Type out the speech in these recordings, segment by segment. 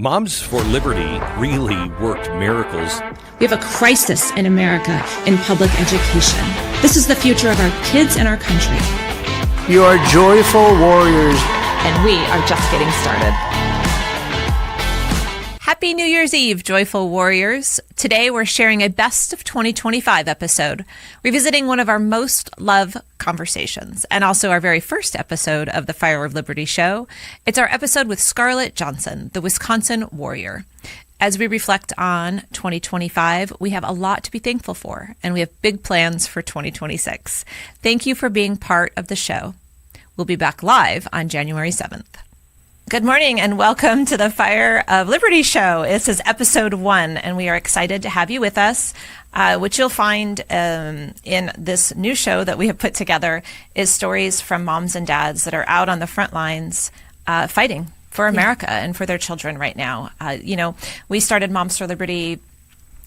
Moms for Liberty really worked miracles. We have a crisis in America in public education. This is the future of our kids and our country. You are joyful warriors. And we are just getting started. Happy New Year's Eve, Joyful Warriors. Today we're sharing a Best of 2025 episode, revisiting one of our most loved conversations, and also our very first episode of the Fire of Liberty show. It's our episode with Scarlett Johnson, the Wisconsin warrior. As we reflect on 2025, we have a lot to be thankful for, and we have big plans for 2026. Thank you for being part of the show. We'll be back live on January 7th. Good morning and welcome to the Fire of Liberty show. This is episode 1, and we are excited to have you with us. Which you'll find in this new show that we have put together is stories from moms and dads that are out on the front lines fighting for America and for their children right now. We started Moms for Liberty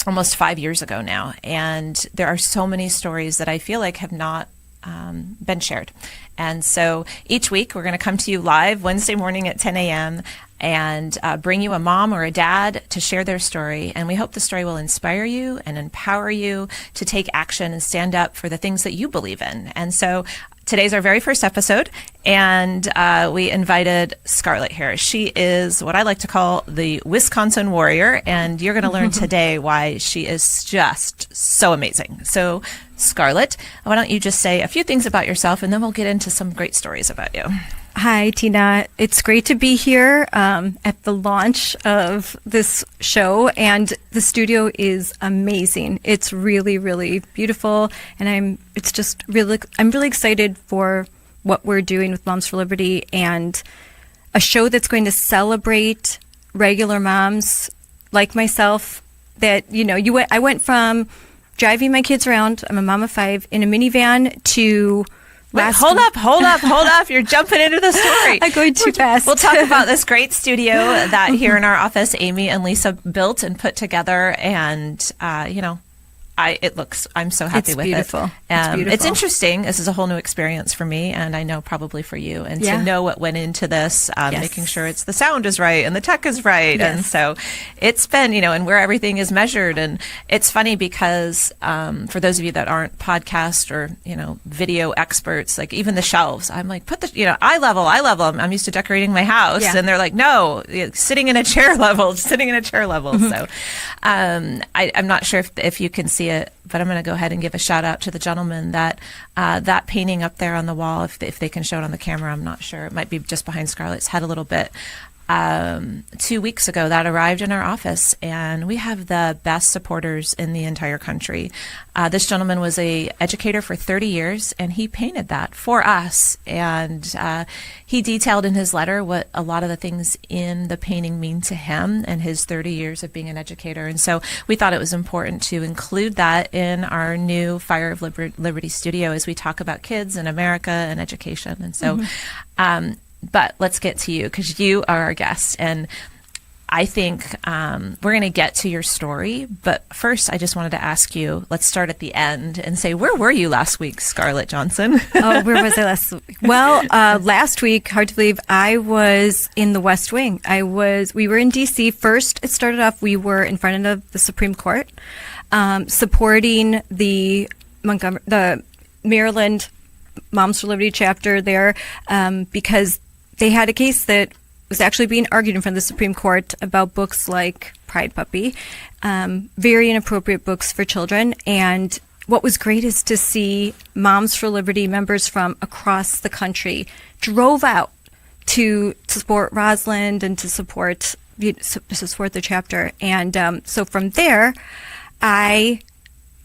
almost 5 years ago now, and there are so many stories that I feel like have not been shared. And so each week we're going to come to you live Wednesday morning at 10 a.m. and bring you a mom or a dad to share their story. And we hope the story will inspire you and empower you to take action and stand up for the things that you believe in. And so today's our very first episode, and we invited Scarlett here. She is what I like to call the Wisconsin warrior, and you're going to learn today why she is just so amazing. So, Scarlett, why don't you just say a few things about yourself, and then we'll get into some great stories about you. Hi, Tina. It's great to be here at the launch of this show, and the studio is amazing. It's really, really beautiful, and I'm really excited for what we're doing with Moms for Liberty and a show that's going to celebrate regular moms like myself. That I went from driving my kids around. I'm a mom of 5 in a minivan to. Wait, hold up. You're jumping into the story. I'm going too fast. We'll talk about this great studio that here in our office, Amy and Lisa built and put together. And, I'm so happy with beautiful. it. It's beautiful. It's interesting. This is a whole new experience for me, and I know probably for you. And to know what went into this, making sure the sound is right and the tech is right. Yes. And so it's been, and where everything is measured. And it's funny because for those of you that aren't podcast or, video experts, like even the shelves, I'm like, put the, eye level. I'm used to decorating my house. Yeah. And they're like, no, sitting in a chair level. Mm-hmm. So I'm not sure if you can see it, but I'm going to go ahead and give a shout out to the gentleman that that painting up there on the wall, if they can show it on the camera, I'm not sure. It might be just behind Scarlett's head a little bit. 2 weeks ago, that arrived in our office, and we have the best supporters in the entire country. This gentleman was a educator for 30 years, and he painted that for us. And he detailed in his letter what a lot of the things in the painting mean to him and his 30 years of being an educator. And so we thought it was important to include that in our new Fire of Liberty studio as we talk about kids in America and education. And so but let's get to you, because you are our guest. And I think we're going to get to your story. But first, I just wanted to ask you, let's start at the end and say, where were you last week, Scarlett Johnson? Oh, where was I last week? Well, last week, hard to believe, I was in the West Wing. We were in D.C. First, it started off, we were in front of the Supreme Court, supporting the Maryland Moms for Liberty chapter there, because they had a case that was actually being argued in front of the Supreme Court about books like Pride Puppy, very inappropriate books for children. And what was great is to see Moms for Liberty members from across the country drove out to support Rosalind and to support the chapter. And so from there, I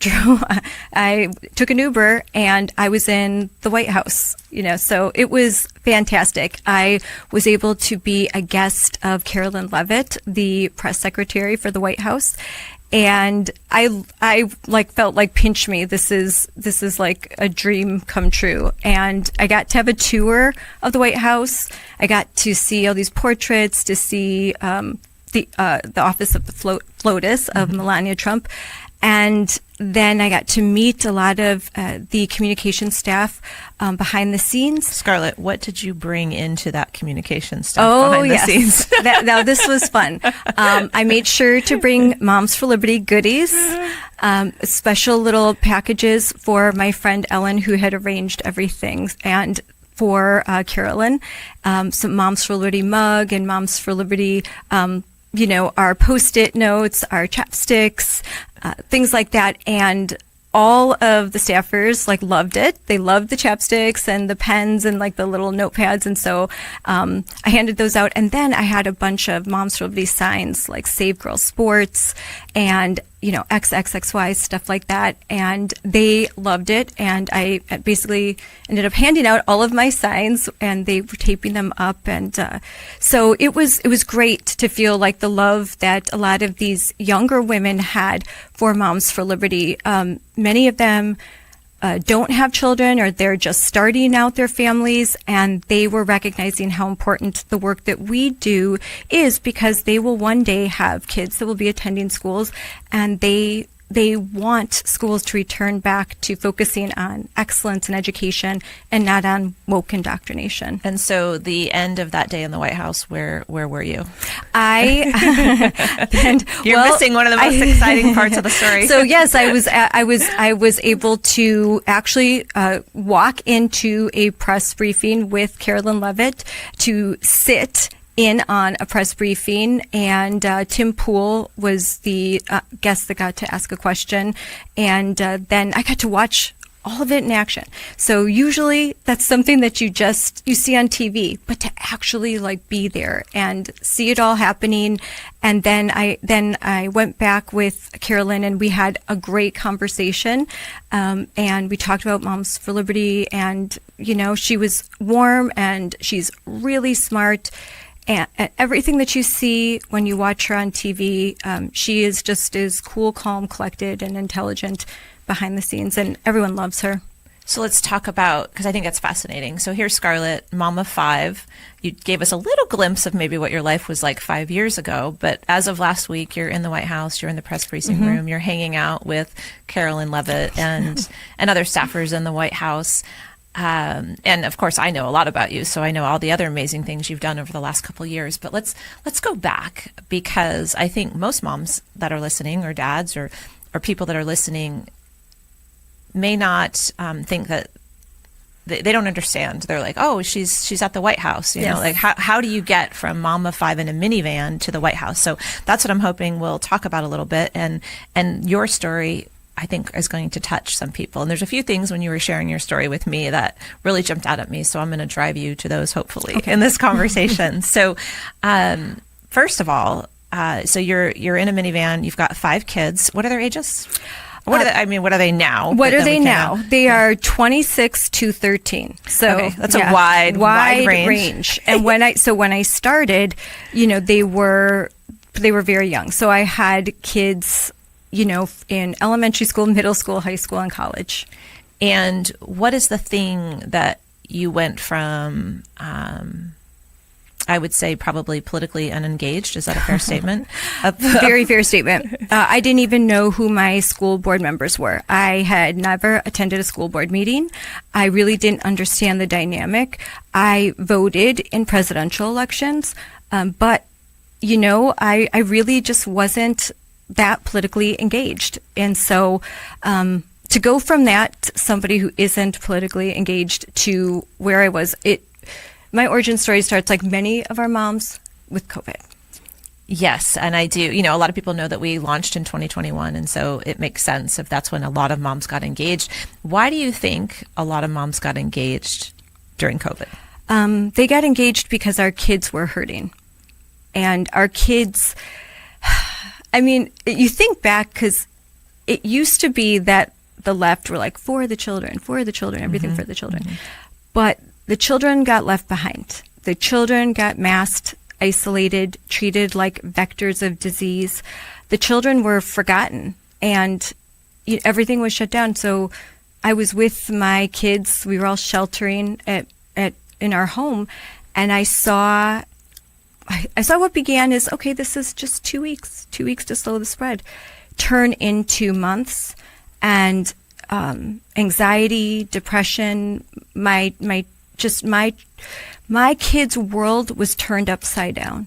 took an Uber and I was in the White House, so it was fantastic. I was able to be a guest of Carolyn Leavitt, the press secretary for the White House. And I felt like, pinch me. This is like a dream come true. And I got to have a tour of the White House. I got to see all these portraits, to see, the office of the FLOTUS of Melania Trump. And then I got to meet a lot of the communication staff behind the scenes. Scarlett, what did you bring into that communication staff behind the scenes? Now, this was fun. I made sure to bring Moms for Liberty goodies, special little packages for my friend Ellen, who had arranged everything, and for Carolyn, some Moms for Liberty mug and Moms for Liberty, our Post-it notes, our chapsticks, things like that. And all of the staffers loved it. They loved the chapsticks and the pens and the little notepads. And so I handed those out. And then I had a bunch of Moms for Liberty signs like Save Girls Sports and XXXY, stuff like that. And they loved it. And I basically ended up handing out all of my signs, and they were taping them up. And so it was great to feel like the love that a lot of these younger women had for Moms for Liberty. Many of them don't have children, or they're just starting out their families, and they were recognizing how important the work that we do is, because they will one day have kids that will be attending schools, and they want schools to return back to focusing on excellence in education and not on woke indoctrination. And so the end of that day in the White House, where were you? You're missing one of the most exciting parts of the story. So yes, I was able to actually walk into a press briefing with Carolyn Levitt, to sit in on a press briefing, and Tim Pool was the guest that got to ask a question, and then I got to watch all of it in action. So usually that's something that you see on TV, but to actually be there and see it all happening. And then I went back with Carolyn, and we had a great conversation, and we talked about Moms for Liberty, and she was warm, and she's really smart. And everything that you see when you watch her on TV, she is just as cool, calm, collected, and intelligent behind the scenes, and everyone loves her. So let's talk about, because I think that's fascinating. So here's Scarlett, mom of 5. You gave us a little glimpse of maybe what your life was like 5 years ago, but as of last week, you're in the White House, you're in the press briefing room, you're hanging out with Carolyn Levitt and other staffers in the White House. And of course, I know a lot about you, so I know all the other amazing things you've done over the last couple of years. But let's go back, because I think most moms that are listening, or dads, or people that are listening, may not think that they don't understand. They're like, oh, she's at the White House. You know, how do you get from mom of 5 in a minivan to the White House? So that's what I'm hoping we'll talk about a little bit, and your story, I think, is going to touch some people. And there's a few things when you were sharing your story with me that really jumped out at me. So I'm going to drive you to those, hopefully, in this conversation. So first of all, so you're in a minivan. You've got 5 kids. What are their ages? What are they now? What are they now? They are 26 to 13. So that's a wide range. And when I started, they were very young. So I had kids, in elementary school, middle school, high school, and college. And what is the thing that you went from, I would say, probably politically unengaged? Is that a fair statement? Very fair statement. I didn't even know who my school board members were. I had never attended a school board meeting. I really didn't understand the dynamic. I voted in presidential elections, but, I really just wasn't that politically engaged. And so to go from that, somebody who isn't politically engaged, to where I was, my origin story starts, like many of our moms, with COVID. Yes, and I do. A lot of people know that we launched in 2021, and so it makes sense if that's when a lot of moms got engaged. Why do you think a lot of moms got engaged during COVID? They got engaged because our kids were hurting. And our kids, you think back, because it used to be that the left were like, for the children, everything for the children. But the children got left behind. The children got masked, isolated, treated like vectors of disease. The children were forgotten, and everything was shut down. So I was with my kids. We were all sheltering in our home, and I saw what began as, okay, this is just 2 weeks to slow the spread. turn into months, and anxiety, depression. My kids' world was turned upside down,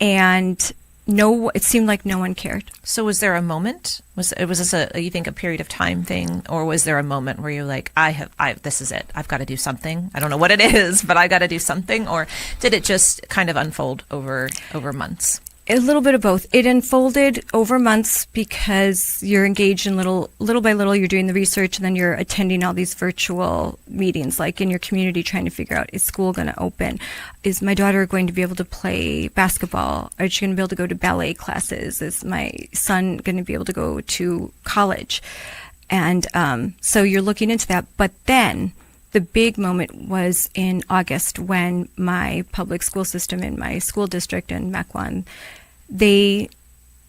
and it seemed like no one cared. So was there a moment? Was this you think a period of time thing, or was there a moment where you're like, this is it. I've got to do something. I don't know what it is, but I got to do something. Or did it just kind of unfold over months? A little bit of both. It unfolded over months because you're engaged in little by little, you're doing the research, and then you're attending all these virtual meetings, like in your community, trying to figure out, is school going to open? Is my daughter going to be able to play basketball? Is she going to be able to go to ballet classes? Is my son going to be able to go to college? And so you're looking into that. But then the big moment was in August, when my public school system in my school district in Mequon, they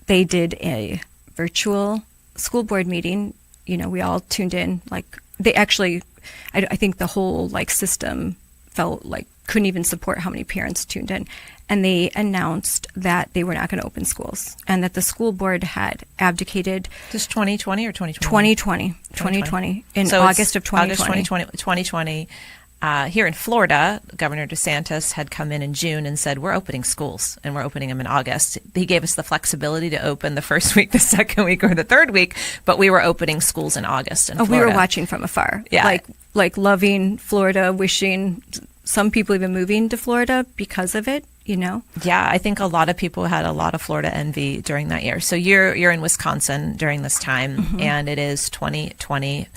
did a virtual school board meeting. We all tuned in. Like, they actually, I think the whole system felt like couldn't even support how many parents tuned in. And they announced that they were not going to open schools, and that the school board had abdicated. Just 2020 or 2020? 2020. In August of 2020. August 2020. Here in Florida, Governor DeSantis had come in June and said, we're opening schools, and we're opening them in August. He gave us the flexibility to open the first week, the second week, or the third week, but we were opening schools in August in Florida. We were watching from afar. Yeah. Like loving Florida, wishing some people even moving to Florida because of it. Yeah, I think a lot of people had a lot of Florida envy during that year. So you're in Wisconsin during this time, and it is 2020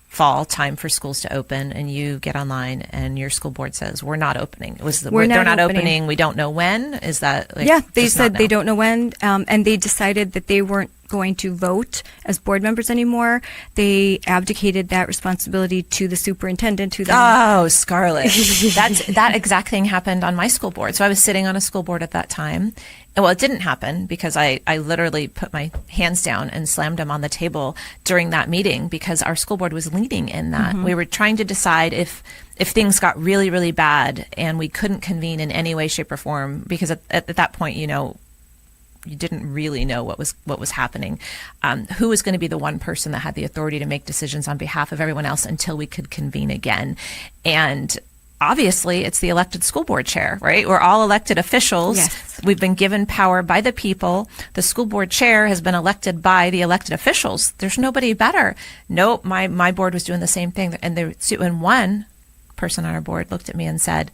fall, time for schools to open, and you get online and your school board says, we're not opening. They're not opening. We don't know when. Is that they said they don't know when, and they decided that they weren't going to vote as board members anymore. They abdicated that responsibility to the superintendent. Scarlett. That exact thing happened on my school board. So I was sitting on a school board at that time. Well, it didn't happen because I literally put my hands down and slammed them on the table during that meeting, because our school board was leading in that. We were trying to decide if things got really, really bad and we couldn't convene in any way, shape, or form, because at that point, you didn't really know what was happening. Who was going to be the one person that had the authority to make decisions on behalf of everyone else until we could convene again? And obviously, it's the elected school board chair, right? We're all elected officials. Yes. We've been given power by the people. The school board chair has been elected by the elected officials. There's nobody better. Nope, my board was doing the same thing. And one person on our board looked at me and said,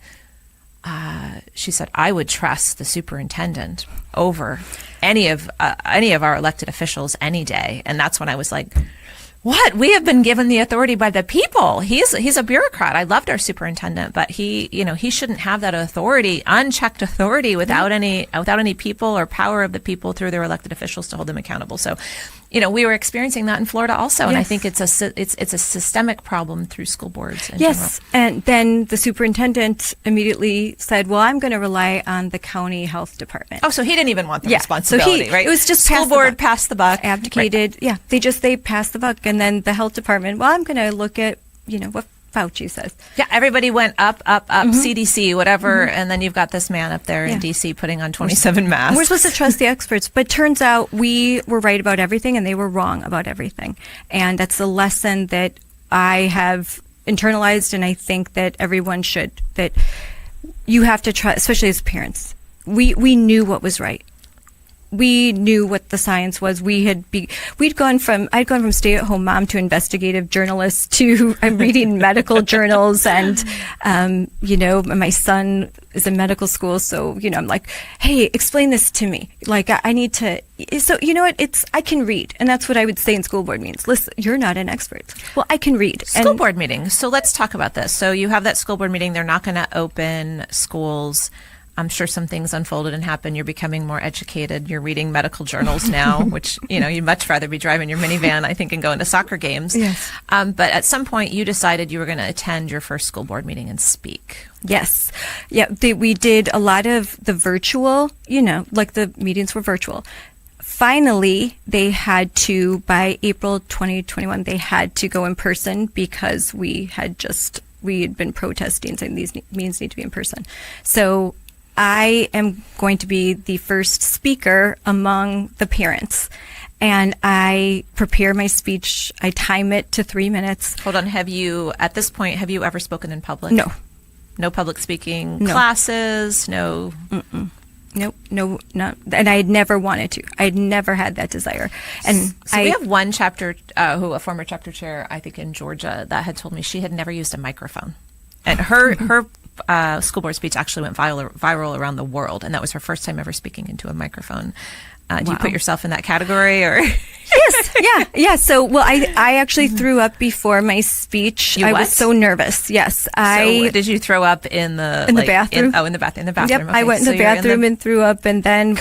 she said, I would trust the superintendent over any of our elected officials any day. And that's when I was like, what? We have been given the authority by the people. He's a bureaucrat. I loved our superintendent, but he shouldn't have that authority, unchecked authority, without any people or power of the people through their elected officials to hold them accountable. So, we were experiencing that in Florida also, and I think it's a systemic problem through school boards in general. And then the superintendent immediately said, well, I'm going to rely on the county health department. Oh, so he didn't even want the responsibility, right? It was just school board passed the buck. Abdicated. Right. Yeah, they passed the buck. And then the health department, well, I'm going to look at, what Fauci says. Yeah, everybody went up, CDC, whatever, and then you've got this man up there in D.C. putting on 27 masks. We're supposed to trust the experts, but turns out we were right about everything and they were wrong about everything. And that's a lesson that I have internalized, and I think that everyone should, that you have to trust, especially as parents. We knew what was right. We knew what the science was. I'd gone from stay-at-home mom to investigative journalist to I'm reading medical journals, and my son is in medical school, so I'm like, hey, explain this to me. Like, I need to. So I can read, and that's what I would say in school board meetings. Listen, you're not an expert. Well, I can read. School board meetings. So let's talk about this. So you have that school board meeting. They're not going to open schools. I'm sure some things unfolded and happened. You're becoming more educated. You're reading medical journals now, which, you'd much rather be driving your minivan, I think, and going to soccer games. Yes. But at some point, you decided you were going to attend your first school board meeting and speak. Yes. Yeah, we did a lot of the virtual, the meetings were virtual. Finally, they had to, by April 2021, they had to go in person because we had been protesting saying these meetings need to be in person. So I am going to be the first speaker among the parents. and I prepare my speech. I time it to 3 minutes. Hold on. At this point, have you ever spoken in public? No. No public speaking No. classes? No. Nope, no, and I had never wanted to. I had never had that desire. And So we have one a former chapter chair, I think in Georgia, that had told me she had never used a microphone. And her school board speech actually went viral around the world, and that was her first time ever speaking into a microphone. Do you put yourself in that category, or? Yes, yeah. So, well, I actually threw up before my speech. I was so nervous. Yes, So did you throw up in the bathroom? In the bathroom. Yep, Okay. I went in the bathroom and threw up, and then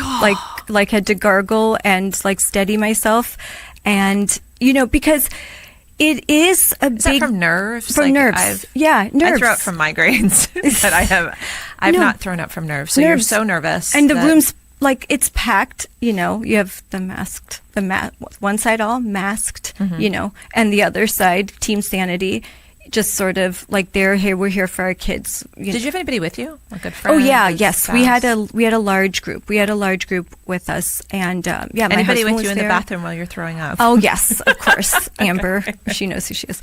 like had to gargle and like steady myself, and because it is a Is big that from nerves? From nerves. Nerves. I throw up from migraines, but I've not thrown up from nerves. So Nerves. you're so nervous, and the room's like it's packed. You have one side all masked, and the other side Team Sanity, just sort of like we're here for our kids. Did you have anybody with you? A good friend? Oh yeah, yes. Spouse? We had a large group. We had a large group with us, and my Anybody husband with you was in there. the bathroom while you're throwing up? Oh yes, of course, Amber. She knows who she is.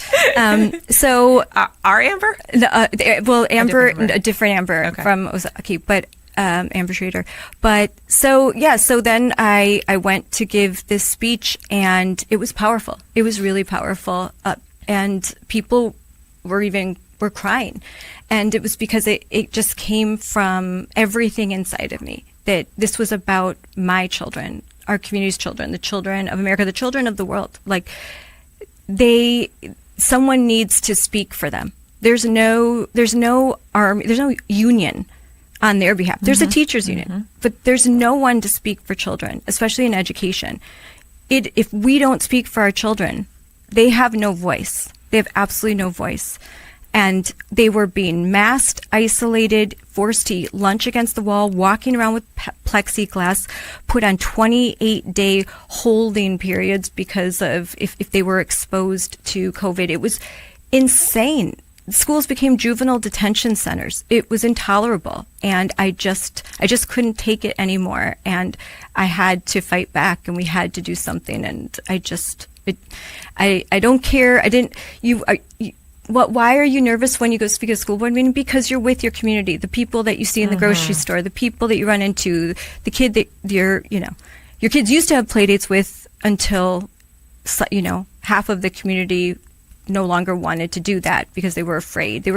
So our Amber? Amber, Amber. a different Amber Okay. from Ozaukee, but Amber Schrader. But so then I went to give this speech, and it was powerful. It was really powerful, and people were crying, and it was because it just came from everything inside of me, that this was about my children, our community's children, the children of America, the children of the world. Like someone needs to speak for them. There's no army, there's no union on their behalf. There's a teachers union, but there's no one to speak for children, especially in education. If we don't speak for our children, they have no voice. They have absolutely no voice. And they were being masked, isolated, forced to eat lunch against the wall, walking around with plexiglass, put on 28-day holding periods because of if they were exposed to COVID. It was insane. Schools became juvenile detention centers. It was intolerable. And I just couldn't take it anymore. And I had to fight back, and we had to do something. And I don't care. Why are you nervous when you go speak at a school board meeting? Because you're with your community, the people that you see in the grocery store, the people that you run into, the kid that your kids used to have play dates with until, half of the community no longer wanted to do that because they were afraid.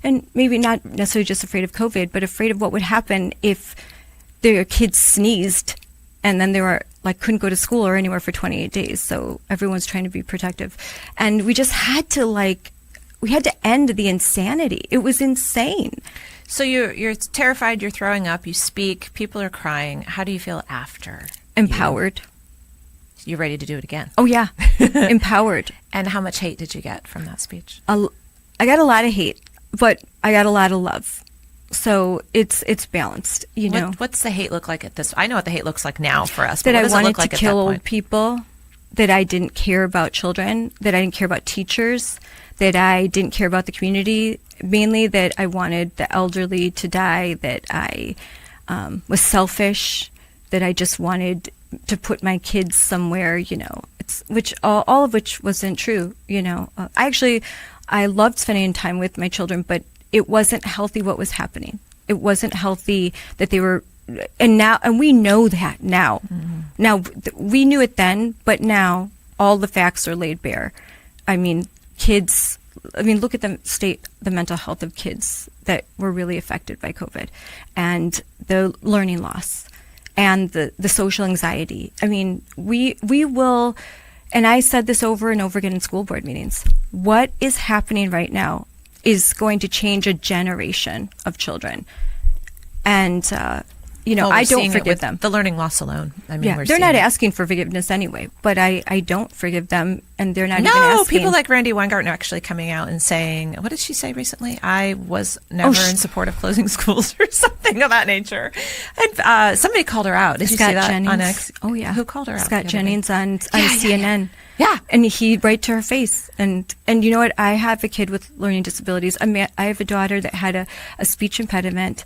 And maybe not necessarily just afraid of COVID, but afraid of what would happen if their kids sneezed and then they were couldn't go to school or anywhere for 28 days. So everyone's trying to be protective. And we just had to we had to end the insanity. It was insane. So you're terrified, you're throwing up, you speak, people are crying. How do you feel after? Empowered. You're ready to do it again. Oh yeah, empowered. And how much hate did you get from that speech? I got a lot of hate, but I got a lot of love. So it's balanced, What's the hate look like at this? I know what the hate looks like now for us. That but what I does it wanted look like to at kill that old point? people, that I didn't care about children, that I didn't care about teachers, that I didn't care about the community, mainly that I wanted the elderly to die, that I was selfish, that I just wanted to put my kids somewhere, all of which wasn't true, I loved spending time with my children, but it wasn't healthy what was happening. It wasn't healthy that they were, and we know that now. Mm-hmm. Now, we knew it then, but now all the facts are laid bare. I mean, look at the mental health of kids that were really affected by COVID, and the learning loss, and the social anxiety. I mean, we will, and I said this over and over again in school board meetings, what is happening right now is going to change a generation of children. And, I don't forgive them. The learning loss alone. I mean, they're not asking for forgiveness anyway, but I don't forgive them, and they're not even asking. No, people like Randy Weingarten are actually coming out and saying, what did she say recently? I was never in support of closing schools or something of that nature. And somebody called her out. Did you see that Jennings. on X? Oh, yeah. Who called her out? Scott Jennings on CNN. Yeah. And he right to her face. And you know what? I have a kid with learning disabilities. I have a daughter that had a speech impediment.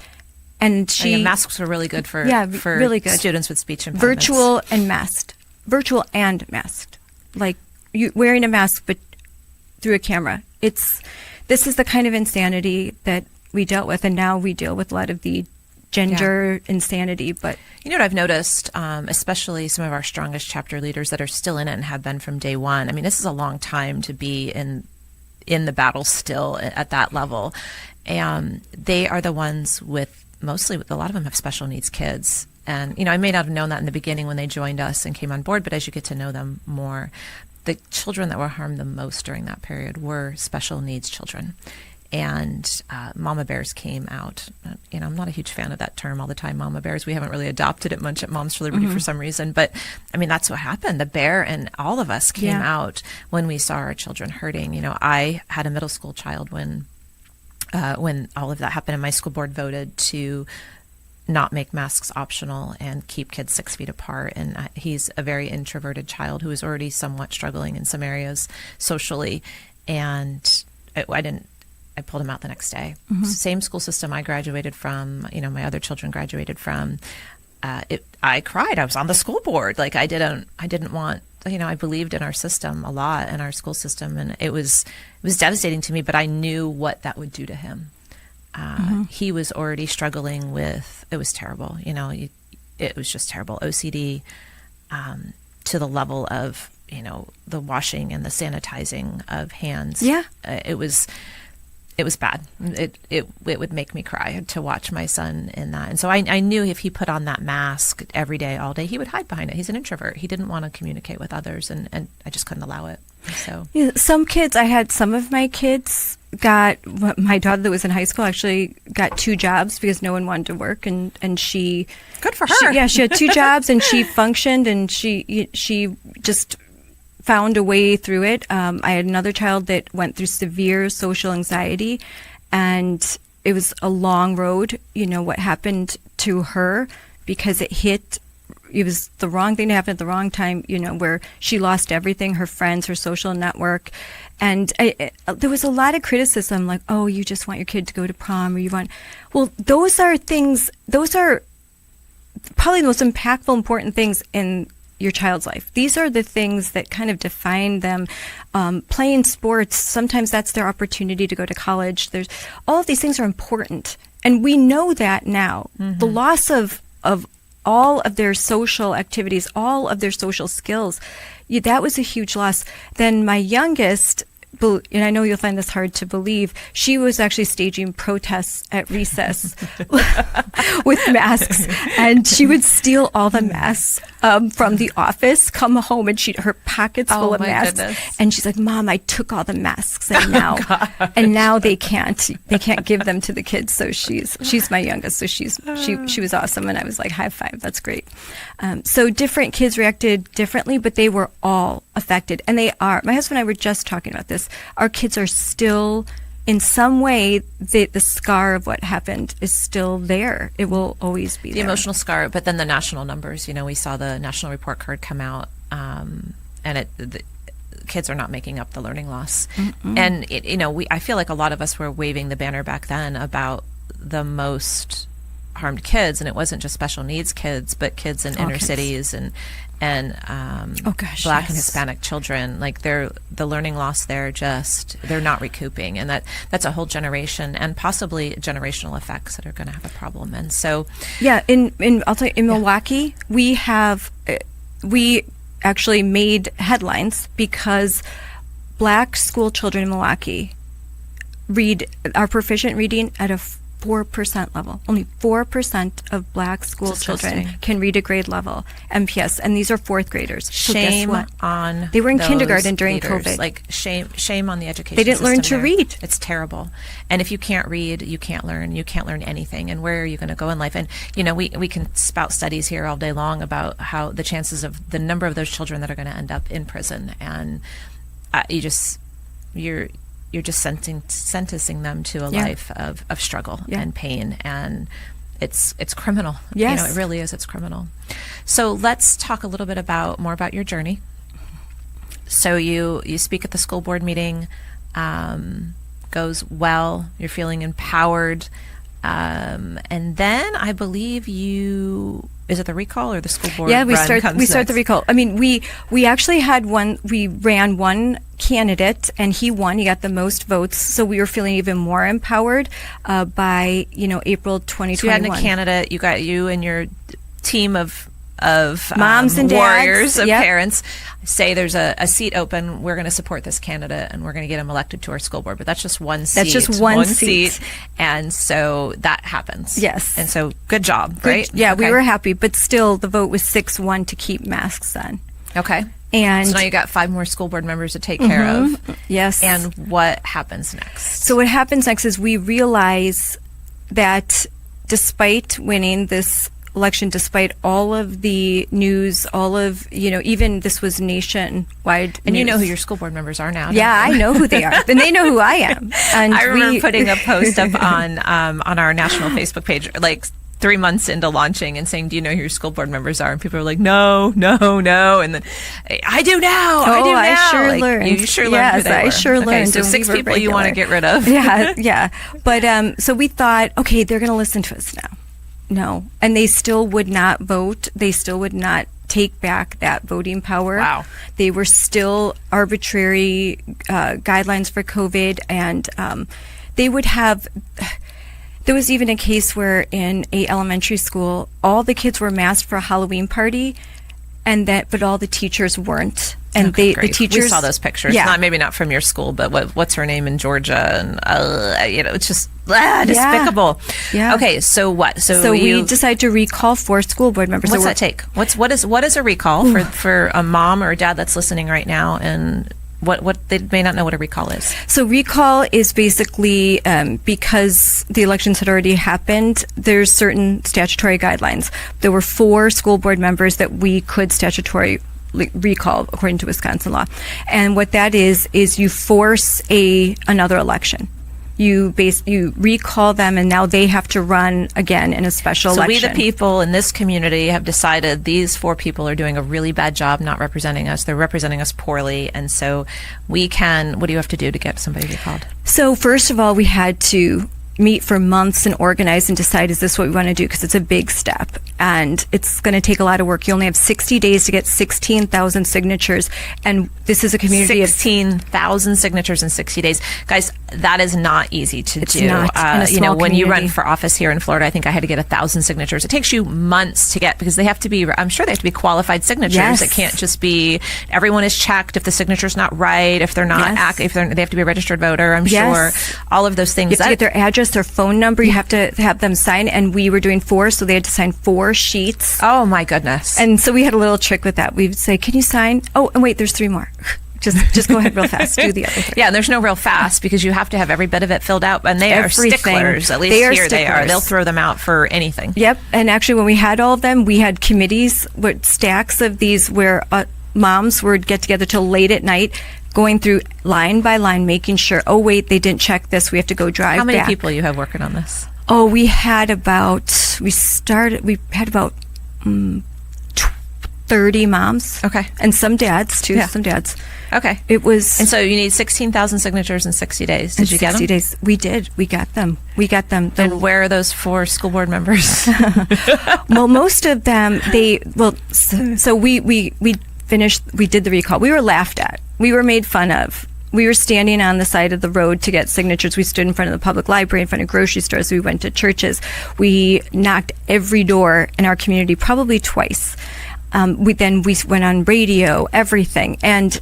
And masks were really good for really good. students with speech impediments. Virtual and masked. virtual and masked, like you wearing a mask but through a camera. This is the kind of insanity that we dealt with, and now we deal with a lot of the gender insanity. But you know what I've noticed, especially some of our strongest chapter leaders that are still in it and have been from day one. I mean, this is a long time to be in the battle still at that level. And they are the ones with a lot of them have special needs kids. And, I may not have known that in the beginning when they joined us and came on board, but as you get to know them more, the children that were harmed the most during that period were special needs children. And mama bears came out. I'm not a huge fan of that term all the time, mama bears. We haven't really adopted it much at Moms for Liberty for some reason. But, I mean, that's what happened. The bear and all of us came out when we saw our children hurting. I had a middle school child when all of that happened, and my school board voted to not make masks optional and keep kids 6 feet apart. And he's a very introverted child who is already somewhat struggling in some areas socially. And I pulled him out the next day. Same school system I graduated from, my other children graduated from. I cried. I was on the school board. Like I didn't want, I believed in our system a lot, in our school system. And it was devastating to me, but I knew what that would do to him. He was already struggling with, it was terrible. It was just terrible. OCD, to the level of, the washing and the sanitizing of hands. Yeah. It was bad. It would make me cry to watch my son in that. And so I knew if he put on that mask every day, all day, he would hide behind it. He's an introvert. He didn't want to communicate with others, and I just couldn't allow it. So some of my kids my daughter that was in high school actually got 2 jobs because no one wanted to work, and she good for her. She had 2 jobs and she functioned, and she just found a way through it. I had another child that went through severe social anxiety, and it was a long road, what happened to her, because it was the wrong thing to happen at the wrong time, where she lost everything, her friends, her social network. And there was a lot of criticism, like, oh, you just want your kid to go to prom, or those are probably the most impactful, important things in your child's life. These are the things that kind of define them. Playing sports, sometimes that's their opportunity to go to college. All of these things are important. And we know that now. The loss of all of their social activities, all of their social skills, that was a huge loss. Then my youngest, and I know you'll find this hard to believe, she was actually staging protests at recess with masks, and she would steal all the masks from the office, come home, and her pockets full of masks. Goodness. And she's like, "Mom, I took all the masks, and now they can't give them to the kids." So she's my youngest, so she was awesome, and I was like, high five, that's great. So different kids reacted differently, but they were all affected, and they are. My husband and I were just talking about this. Our kids are still, in some way, the scar of what happened is still there. It will always be there. The emotional scar, but then the national numbers. We saw the national report card come out, and the kids are not making up the learning loss. And I feel like a lot of us were waving the banner back then about the most harmed kids, and it wasn't just special needs kids, but kids in inner cities and Black and Hispanic children. Like the learning loss there, they're not recouping, and that's a whole generation and possibly generational effects that are going to have a problem. And so I'll tell you, in Milwaukee, we actually made headlines because Black school children in Milwaukee are proficient reading at a 4% level. Only 4% of Black school children can read a grade level MPS, and these are 4th graders. Shame so guess what? On they were in those kindergarten during leaders. COVID. Like shame on the education. They didn't system learn to there. read. It's terrible. And if you can't read, you can't learn. You can't learn anything. And where are you going to go in life? And we can spout studies here all day long about how the chances of the number of those children that are going to end up in prison, and you're just sentencing them to a life of struggle and pain, and it's criminal. Yes. It really is. It's criminal. So let's talk a little bit more about your journey. So you speak at the school board meeting, goes well, you're feeling empowered, and then I believe you is it the recall or the school board? Yeah, we run start comes the next? recall. I mean, we actually had one. We ran one candidate, and he won. He got the most votes, so we were feeling even more empowered by April 2021. So you had a candidate. You got you and your team of moms and warriors dads. of Yep. parents say there's a seat open. We're going to support this candidate and we're going to get him elected to our school board. But that's just one seat. That's just one seat. And so that happens. Yes. And so good job, right? Yeah, Okay. we were happy, but still the vote was 6-1 to keep masks on. Okay. And so now you got 5 more school board members to take care of. Yes. And what happens next? So what happens next is we realize that despite winning this election, despite all of the news, all of, even this was nationwide And news. you know who your school board members are now. Yeah, I know who they are. And they know who I am. And I remember putting a post up on our national Facebook page, like 3 months into launching, and saying, "Do you know who your school board members are?" And people were like, "No, no, no." And then, "I do now. I do now." I sure Like, learned. You sure learned. Yes, who they I were. sure Okay, learned. so and 6 we were people you want to regular. get rid of. Yeah. But so we thought, okay, they're going to listen to us now. No, and they still would not vote. They still would not take back that voting power. Wow. They were still arbitrary guidelines for COVID, and they would have. There was even a case where in a elementary school, all the kids were masked for a Halloween party, but all the teachers weren't. And Okay, the great. teachers, we saw those pictures. Yeah. Maybe not from your school, but what's her name in Georgia? And it's just despicable. Yeah. Okay, so what? So we decided to recall 4 school board members. What's So that take? What is a recall for a mom or a dad that's listening right now, and what they may not know what a recall is? So recall is basically because the elections had already happened, there's certain statutory guidelines. There were 4 school board members that we could statutory recall according to Wisconsin law. And what that is you force another election. You recall them, and now they have to run again in a special So election. we, the people in this community, have decided these 4 people are doing a really bad job not representing us. They're representing us poorly, and so we can. What do you have to do to get somebody recalled? So first of all, we had to meet for months and organize and decide, is this what we want to do? Because it's a big step and it's going to take a lot of work. You only have 60 days to get 16,000 signatures. And this is a community of 16,000 signatures in 60 days. Guys, that is not easy to It's do. not in a small when you run community. for office here in Florida, I think I had to get 1,000 signatures. It takes you months to get, because they have to be, I'm sure they have to be qualified signatures. Yes. It can't just be, everyone is checked if the signature's not right, if they're not, Yes. they have to be a registered voter, I'm Yes. sure. All of those things. You have to get their address, their phone number. You have to have them sign. And we were doing 4, so they had to sign 4 sheets. Oh my goodness. And so we had a little trick with that. We'd say, can you sign? Oh, and wait, there's 3 more. Just go ahead real fast. Do the other 3. Yeah, and there's no real fast because you have to have every bit of it filled out. And they are Everything. sticklers. At least They are here they are. sticklers. They'll throw them out for anything. Yep. And actually, when we had all of them, we had committees with stacks of these where moms would get together till late at night, going through line by line, making sure, oh, wait, they didn't check this. We have to go drive How many back. people you have working on this? Oh, we had about 30 moms. Okay. And some dads, too. Yeah. Some dads. Okay. It was... And so you need 16,000 signatures in 60 days. Did you get them? 60 days. We did. We got them. And where are those 4 school board members? Well, most of them, so we finished, we did the recall. We were laughed at. We were made fun of. We were standing on the side of the road to get signatures. We stood in front of the public library, in front of grocery stores. We went to churches. We knocked every door in our community, probably twice. We went on radio, everything. And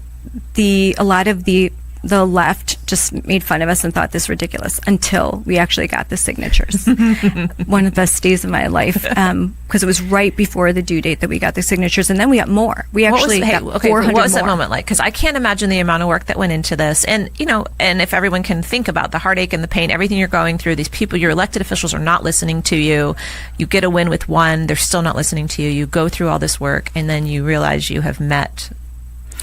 a lot of the left just made fun of us and thought this ridiculous until we actually got the signatures. One of the best days of my life, because it was right before the due date that we got the signatures, and then we got more. We actually got 400 what was that more. moment like? Because I can't imagine the amount of work that went into this. And, and if everyone can think about the heartache and the pain, everything you're going through, these people, your elected officials are not listening to you. You get a win with one, they're still not listening to you. You go through all this work, and then you realize you have met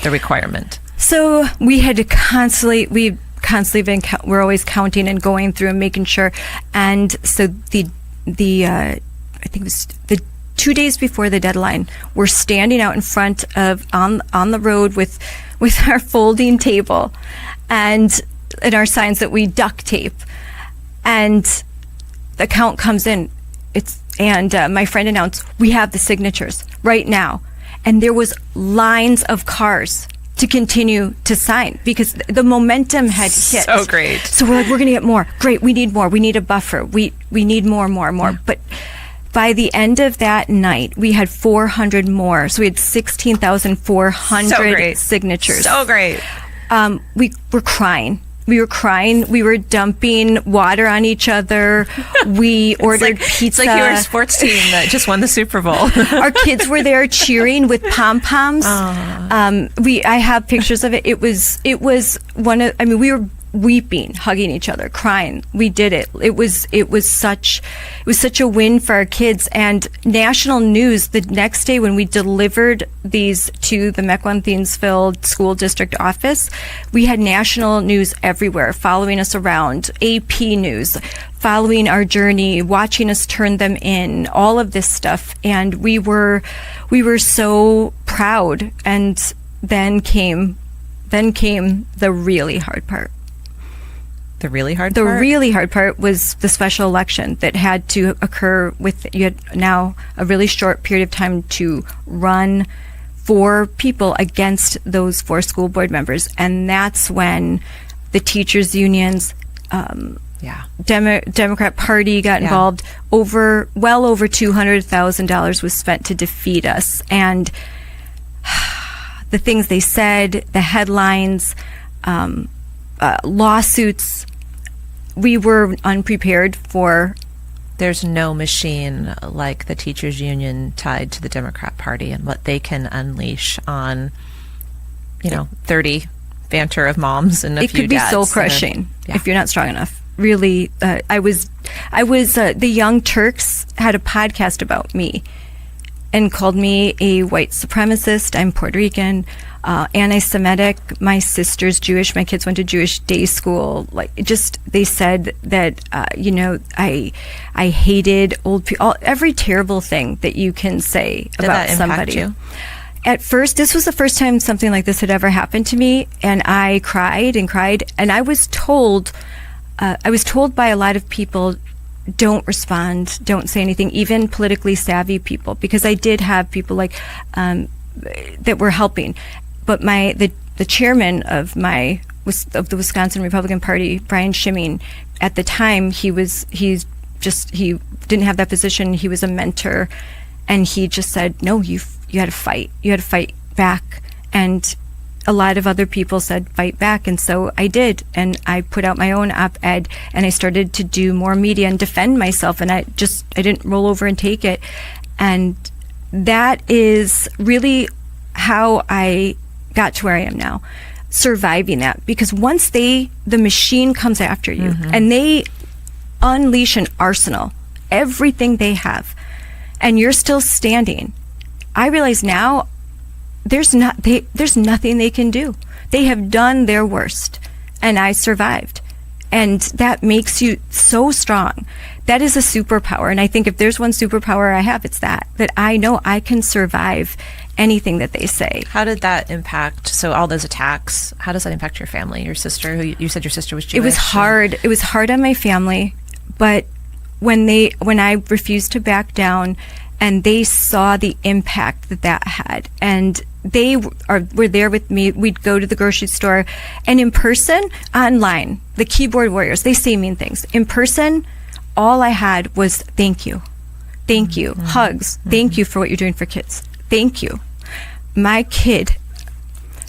the requirement. So we had to we've constantly been, we're always counting and going through and making sure. And so I think it was the 2 days before the deadline, we're standing out in front of, on the road with our folding table and our signs that we duct tape. And the count comes in. It's my friend announced, we have the signatures right now. And there was lines of cars to continue to sign because the momentum had hit. So great. So we're like, we're going to get more. Great. We need more. We need a buffer. We need more. Yeah. But by the end of that night, we had 400 more. So we had 16,400 signatures. So great. We were crying. We were dumping water on each other. We ordered pizza. It's like you were a sports team that just won the Super Bowl. Our kids were there cheering with pom-poms. I have pictures of it. It was we were weeping, hugging each other, crying. We did it. It was such a win for our kids. And national news the next day when we delivered these to the Mequon-Thiensville School District office, we had national news everywhere following us around, AP News, following our journey, watching us turn them in, all of this stuff. And we were so proud. And then came the really hard part. The really hard part? The really hard part was the special election that had to occur you had now a really short period of time to run 4 people against those 4 school board members. And that's when the teachers' unions, Democrat Party got involved. Well over $200,000 was spent to defeat us. And the things they said, the headlines, lawsuits, we were unprepared for. There's no machine like the teachers union tied to the Democrat Party and what they can unleash on 30 banter of moms and a few dads. It could be soul crushing if you're not strong enough. Really, I was the Young Turks had a podcast about me and called me a white supremacist. I'm Puerto Rican, anti-Semitic. My sister's Jewish. My kids went to Jewish day school. They said that, I hated old people. Every terrible thing that you can say about somebody. Did that impact you? At first, this was the first time something like this had ever happened to me, and I cried and cried. And I was told by a lot of people, don't respond, don't say anything, even politically savvy people, because I did have people that were helping. But the chairman of the Wisconsin Republican Party, Brian Schimming, at the time he didn't have that position. He was a mentor, and he just said, no, you had to fight. You had to fight back. And a lot of other people said fight back, and so I did. And I put out my own op-ed, and I started to do more media and defend myself, and I didn't roll over and take it. And that is really how I got to where I am now, surviving that. Because once the machine comes after you, and they unleash an arsenal, everything they have, and you're still standing, I realize now there's nothing they can do. They have done their worst, and I survived. And that makes you so strong. That is a superpower. And I think if there's one superpower I have, it's that I know I can survive anything that they say. How did that impact, so all those attacks, how does that impact your family, your sister, who you said your sister was Jewish? It was hard. It was hard on my family, but when I refused to back down, and they saw the impact that had, and they were there with me. We'd go to the grocery store, and in person, online, the keyboard warriors, they say mean things. In person, all I had was thank you, hugs, thank you for what you're doing for kids, thank you. My kid,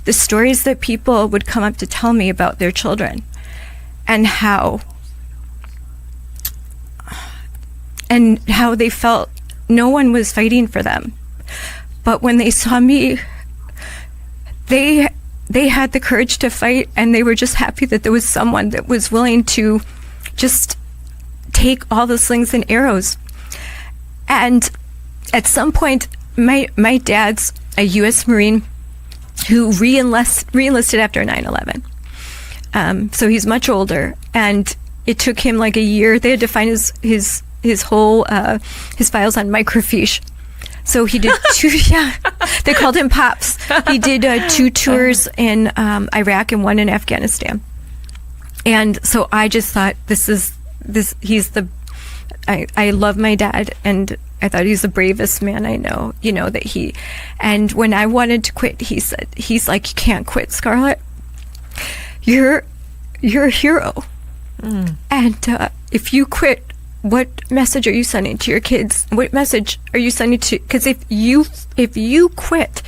the stories that people would come up to tell me about their children, and how they felt no one was fighting for them. But when they saw me, they had the courage to fight, and they were just happy that there was someone that was willing to just take all the slings and arrows. And at some point, my dad's a U.S. Marine who re-enlisted after 9/11. So he's much older, and it took him like a year. They had to find his whole his files on microfiche. So he did two. They called him Pops. He did 2 tours in Iraq and 1 in Afghanistan. And so I just thought, he's I love my dad, and I thought he's the bravest man I know, and when I wanted to quit, he's like, you can't quit, Scarlett. You're a hero. And if you quit, what message are you sending to your kids? What message are you sending to, because if you quit,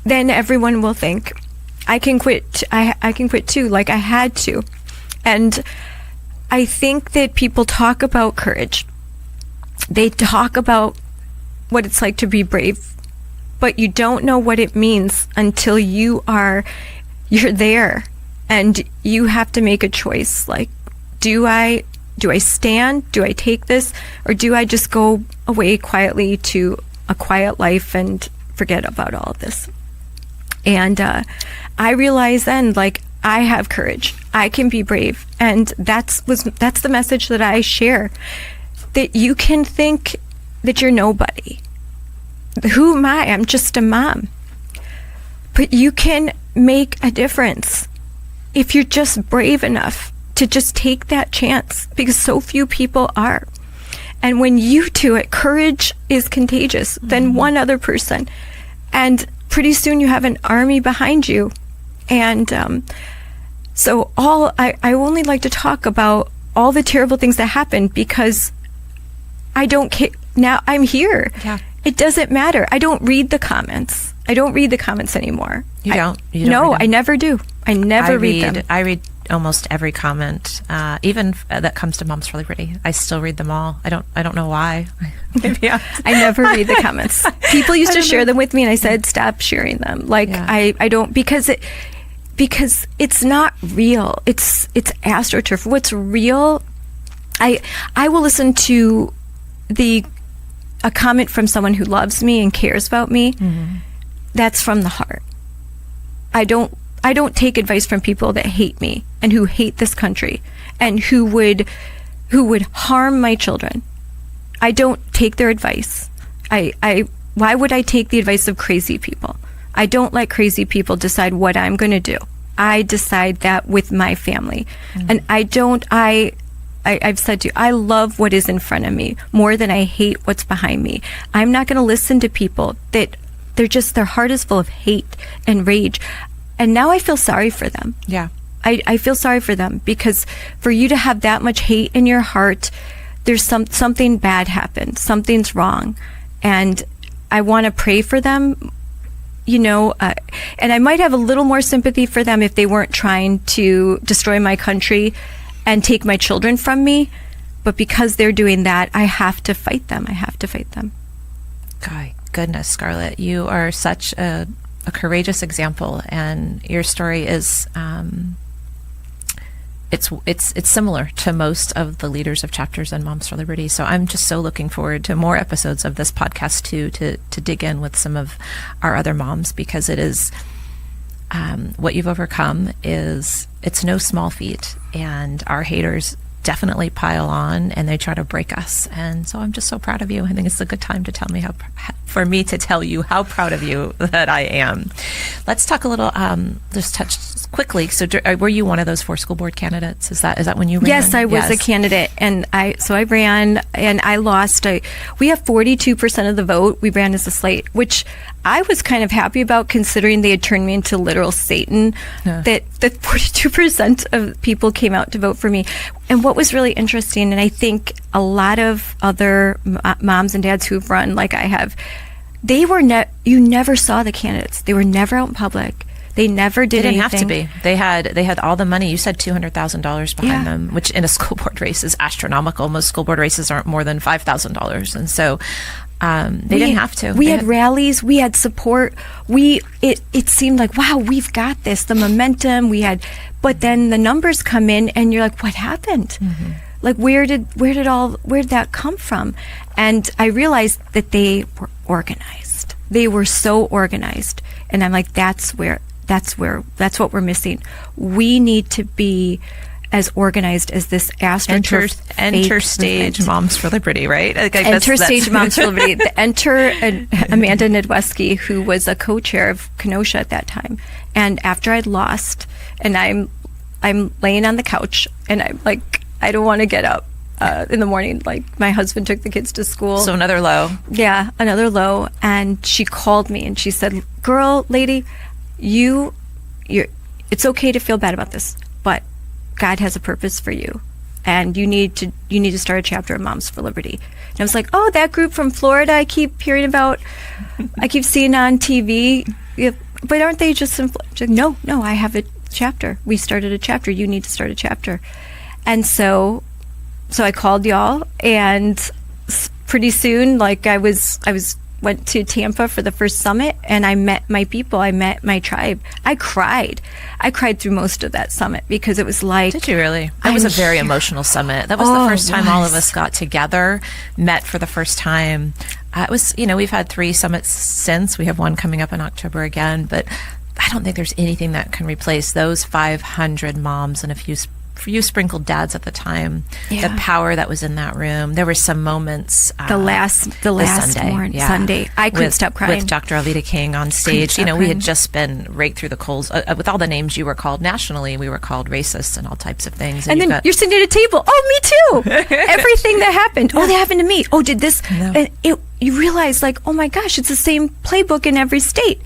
then everyone will think, I can quit. I can quit too, like I had to. And I think that people talk about courage. They talk about what it's like to be brave, but you don't know what it means until you're there, and you have to make a choice. Like, do I stand? Do I take this? Or do I just go away quietly to a quiet life and forget about all of this? And I realized then, like, I have courage. I can be brave. And that's the message that I share. That you can think that you're nobody. Who am I? I'm just a mom. But you can make a difference if you're just brave enough to just take that chance, because so few people are. And when you do it, courage is contagious. Then one other person. And pretty soon you have an army behind you. And so I only like to talk about all the terrible things that happened, because I don't care. Now I'm here. Yeah. It doesn't matter. I don't read the comments. I don't read the comments anymore. You don't? No, I never do. I never read them. I read almost every comment, even that comes to Moms for Liberty. I still read them all. I don't know why. I never read the comments. People used to share them with me, and I said, stop sharing them. Like, yeah. I don't, because it's not real. It's astroturf. What's real, I will listen to a comment from someone who loves me and cares about me. That's from the heart. I don't take advice from people that hate me and who hate this country and who would harm my children. I don't take their advice. Why would I take the advice of crazy people? I don't let crazy people decide what I'm going to do. I decide that with my family. And I've said to you, I love what is in front of me more than I hate what's behind me. I'm not going to listen to people that their heart is full of hate and rage. And now I feel sorry for them. Yeah. I feel sorry for them, because for you to have that much hate in your heart, there's something bad happened. Something's wrong. And I want to pray for them, and I might have a little more sympathy for them if they weren't trying to destroy my country and take my children from me. But because they're doing that, I have to fight them. Goodness, Scarlett, you are such a courageous example, and your story is it's similar to most of the leaders of chapters in Moms for Liberty. So I'm just so looking forward to more episodes of this podcast too, to dig in with some of our other moms, because it is what you've overcome it's no small feat, and our haters definitely pile on and they try to break us. And so I'm just so proud of you. I think it's a good time to for me to tell you how proud of you that I am. Let's talk a little, just touch quickly. So were you one of those 4 school board candidates? Is that when you ran? Yes, I was a candidate, and I ran, and I lost. We have 42% of the vote. We ran as a slate, which I was kind of happy about, considering they had turned me into literal Satan. That 42% of people came out to vote for me. And what was really interesting, and I think a lot of other moms and dads who've run like I have, you never saw the candidates. They were never out in public. They never did anything. They didn't have to be. They had all the money. You said $200,000 behind them, which in a school board race is astronomical. Most school board races aren't more than $5,000, and so they didn't have to. We had rallies. We had support. It seemed like, wow, we've got this. The momentum we had, but then the numbers come in, and you're like, what happened? Like, where did that come from? And I realized that they were organized. They were so organized, and I'm like, that's what we're missing. We need to be as organized as this astroturf enter stage Moms for Liberty, right? Enter stage Moms for Liberty. Enter Amanda Nidweski, who was a co-chair of Kenosha at that time. And after I'd lost, and I'm laying on the couch, and I'm like, I don't want to get up. in the morning. Like my husband took the kids to school. So another low. Yeah, another low. And she called me and she said, "Girl, lady, you're it's okay to feel bad about this, but God has a purpose for you. And you need to start a chapter of Moms for Liberty." And I was like, "Oh, that group from Florida I keep hearing about, I keep seeing on TV. Yeah, but aren't they just in Florida?" She's like, No, I have a chapter. We started a chapter. You need to start a chapter." And so I called y'all, and pretty soon, like I went to Tampa for the first summit, and I met my people. I met my tribe. I cried through most of that summit because it was like... Did you really? That was a very emotional summit. That was the first time all of us got together, met for the first time. It was, we've had 3 summits since. We have one coming up in October again, but I don't think there's anything that can replace those 500 moms and a few sprinkled dads at the time. Yeah. The power that was in that room. There were some moments. The last Sunday, I couldn't stop crying with Dr. Alveda King on stage. We had just been raked through the coals with all the names you were called nationally. We were called racists and all types of things. And then you're sitting at a table. Oh, me too. Everything that happened. Oh, that happened to me. Oh, did this? And you realize, like, oh my gosh, it's the same playbook in every state.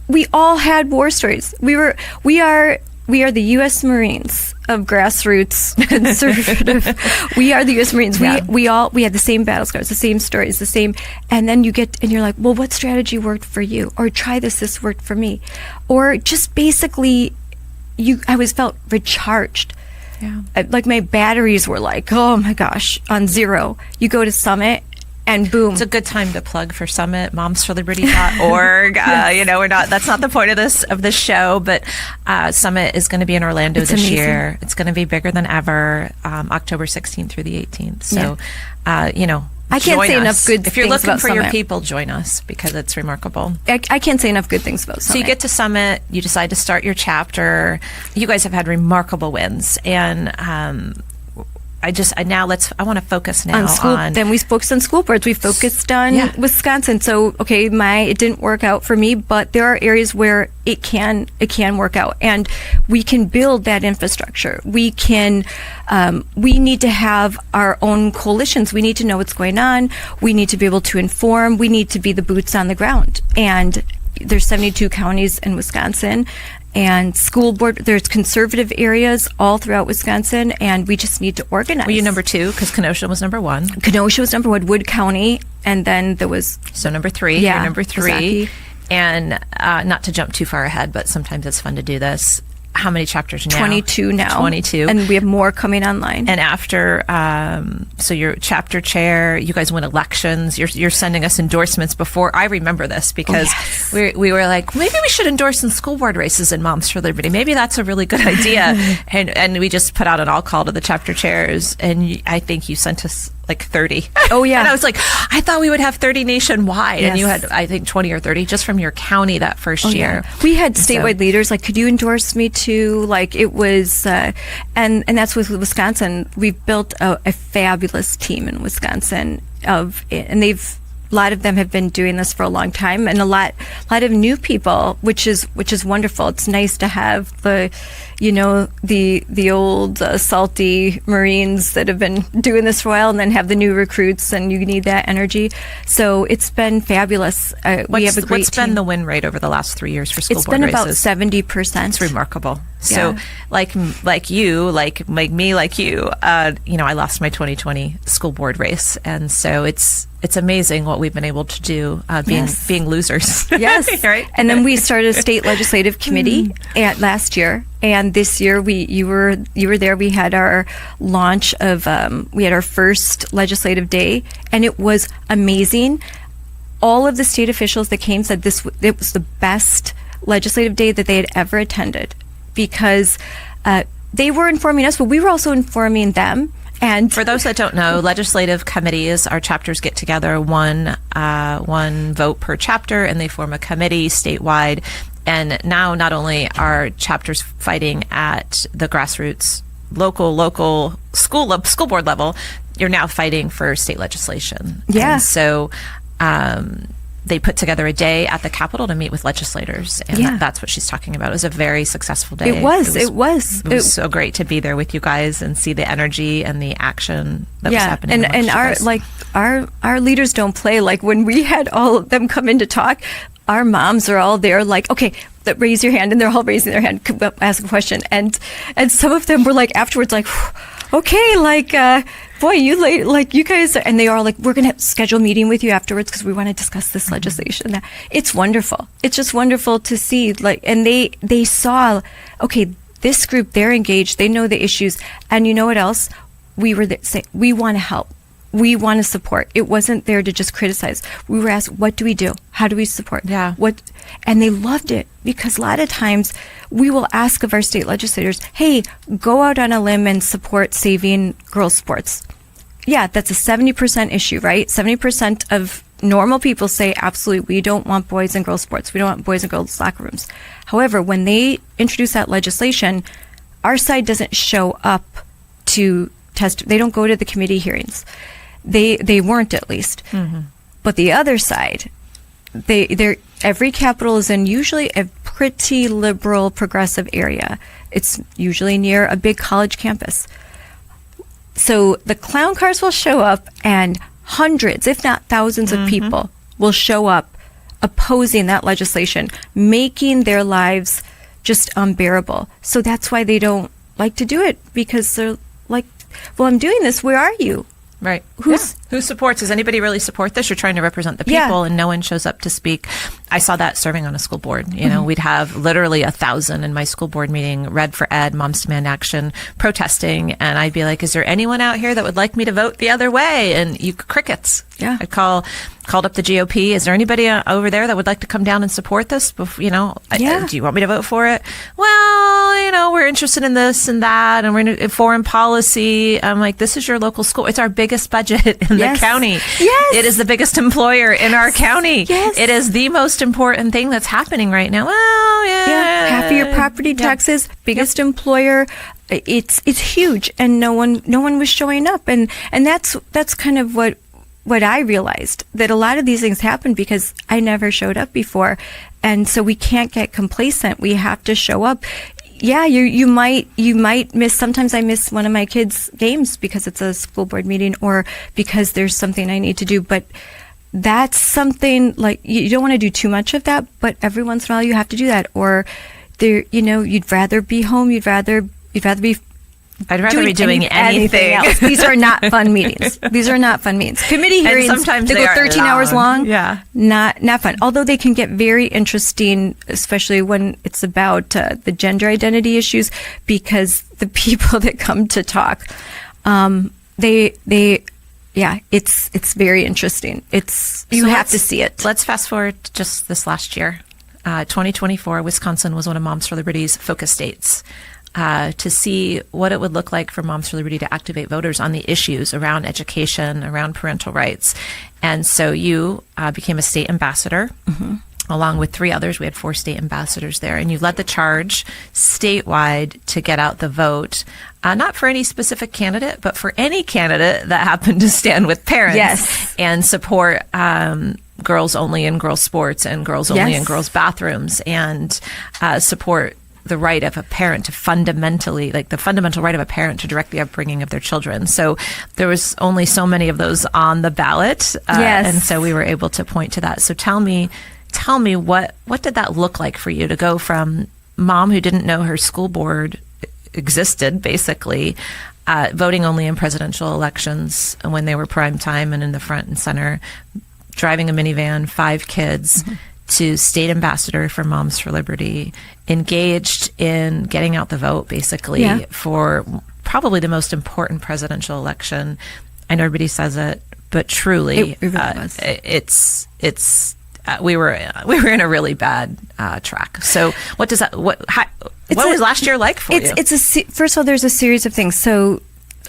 We all had war stories. We are the U.S. Marines of grassroots conservative. We are the U.S. Marines. Yeah. We had the same battle scars, the same stories, the same. And then you're like, well, what strategy worked for you? Or try this. This worked for me. Or just basically, I felt recharged. Yeah. Like my batteries were like, oh my gosh, on zero. You go to Summit. And boom. It's a good time to plug for Summit, momsforliberty.org. That's not the point of this show, but Summit is going to be in Orlando this year. It's going to be bigger than ever, October 16th through the 18th. So, I can't say enough good things about Summit. If you're looking for your people, join us because it's remarkable. I can't say enough good things about Summit. So you get to Summit, you decide to start your chapter. You guys have had remarkable wins. And, I want to focus now on Then we focused on school boards. We focused on Wisconsin. So, okay, it didn't work out for me, but there are areas where it can work out, and we can build that infrastructure. We need to have our own coalitions. We need to know what's going on. We need to be able to inform. We need to be the boots on the ground. And there's 72 counties in Wisconsin. And school board, there's conservative areas all throughout Wisconsin, and we just need to organize. Were you number 2? Because Kenosha was number 1. Kenosha was number 1, Wood County, and then there was... So number 3, yeah, you're number 3. Ozaukee. And not to jump too far ahead, but sometimes it's fun to do this. How many chapters now? 22 now. 22. And we have more coming online. And after, so you're chapter chair, you guys win elections, you're sending us endorsements before. I remember this because we were like, maybe we should endorse in school board races in Moms for Liberty. Maybe that's a really good idea. and we just put out an all call to the chapter chairs. And I think you sent us like 30. Oh, yeah. And I was like, I thought we would have 30 nationwide. Yes. And you had, I think, 20 or 30 just from your county that first year. Yeah. We had statewide leaders like, could you endorse me too? Like it was, and that's with Wisconsin. We've built a fabulous team in Wisconsin and a lot of them have been doing this for a long time, and a lot of new people, which is wonderful. It's nice to have the old salty Marines that have been doing this for a while, and then have the new recruits, and you need that energy. So it's been fabulous. We have a great What's team. been the win rate over the last 3 years for school It's board been races? about 70%. It's remarkable. Yeah. So, like you, like me, like you, I lost my 2020 school board race, and so it's amazing what we've been able to do, being losers. Yes, right. And then we started a state legislative committee last year, and this year you were there. We had our launch of we had our first legislative day, and it was amazing. All of the state officials that came said it was the best legislative day that they had ever attended, because they were informing us, but we were also informing them. And for those that don't know, legislative committees, our chapters get together, one vote per chapter, and they form a committee statewide. And now not only are chapters fighting at the grassroots, local school board level, you're now fighting for state legislation. Yeah. And so they put together a day at the Capitol to meet with legislators, and that's what she's talking about. It was a very successful day. It was so great to be there with you guys and see the energy and the action that was happening. And our leaders don't play. Like when we had all of them come in to talk, our moms are all there. Like, okay, raise your hand, and they're all raising their hand, ask a question, and some of them were like afterwards, like, okay, like. Boy, you guys, and they are like, we're going to schedule a meeting with you afterwards because we want to discuss this legislation. It's wonderful. It's just wonderful to see, like, and they saw, okay, this group, they're engaged, they know the issues, and you know what else? We were there saying, we want to help. We want to support. It wasn't there to just criticize. We were asked, what do we do? How do we support? Yeah. And they loved it, because a lot of times we will ask of our state legislators, hey, go out on a limb and support saving girls' sports. Yeah, that's a 70% issue, right? 70% of normal people say, absolutely, we don't want boys and girls sports. We don't want boys and girls locker rooms. However, when they introduce that legislation, our side doesn't show up to test. They don't go to the committee hearings. They weren't, at least. Mm-hmm. But the other side, every Capitol is in usually a pretty liberal, progressive area. It's usually near a big college campus. So the clown cars will show up, and hundreds, if not thousands of people will show up opposing that legislation, making their lives just unbearable. So that's why they don't like to do it, because they're like, well, I'm doing this. Where are you? Right. Who supports? Does anybody really support this? You're trying to represent the people, and no one shows up to speak. I saw that serving on a school board. You know, we'd have literally 1,000 in my school board meeting, Red for Ed, Moms Demand Action, protesting. And I'd be like, is there anyone out here that would like me to vote the other way? And crickets. Yeah. I called up the GOP. Is there anybody over there that would like to come down and support this? You know, do you want me to vote for it? Well, you know, we're interested in this and that, and we're in foreign policy. I'm like, this is your local school. It's our biggest budget in the county. Yes. It is the biggest employer in our county. Yes. It is the most important thing that's happening right now. Well, half of your property taxes, biggest employer. It's huge, and no one was showing up, and that's kind of what I realized, that a lot of these things happen because I never showed up before. And so we can't get complacent. We have to show up. Yeah, you might miss, sometimes I miss one of my kids' games because it's a school board meeting or because there's something I need to do. But that's something, like, you don't want to do too much of that, but every once in a while you have to do that. Or you'd rather be home, I'd rather be doing anything else. These are not fun meetings. Committee hearings, sometimes they go 13 hours long. Yeah. Not fun. Although they can get very interesting, especially when it's about the gender identity issues, because the people that come to talk, it's very interesting. You have to see it. Let's fast forward to just this last year. 2024, Wisconsin was one of Moms for Liberty's focus states. To see what it would look like for Moms for Liberty to activate voters on the issues around education, around parental rights. And so you became a state ambassador, along with 3 others. We had 4 state ambassadors there. And you led the charge statewide to get out the vote, not for any specific candidate, but for any candidate that happened to stand with parents and support girls only in girls' sports and girls only in girls' bathrooms, and support the right of a parent to fundamentally, like the fundamental right of a parent to direct the upbringing of their children. So there was only so many of those on the ballot. And so we were able to point to that. So tell me what did that look like for you to go from mom who didn't know her school board existed, basically, voting only in presidential elections when they were prime time and in the front and center, driving a minivan, 5 kids, to state ambassador for Moms for Liberty, engaged in getting out the vote, basically, for probably the most important presidential election. I know everybody says it, but truly, it really was. We were in a really bad track. So what does that? What was last year like for you? First of all, there's a series of things. So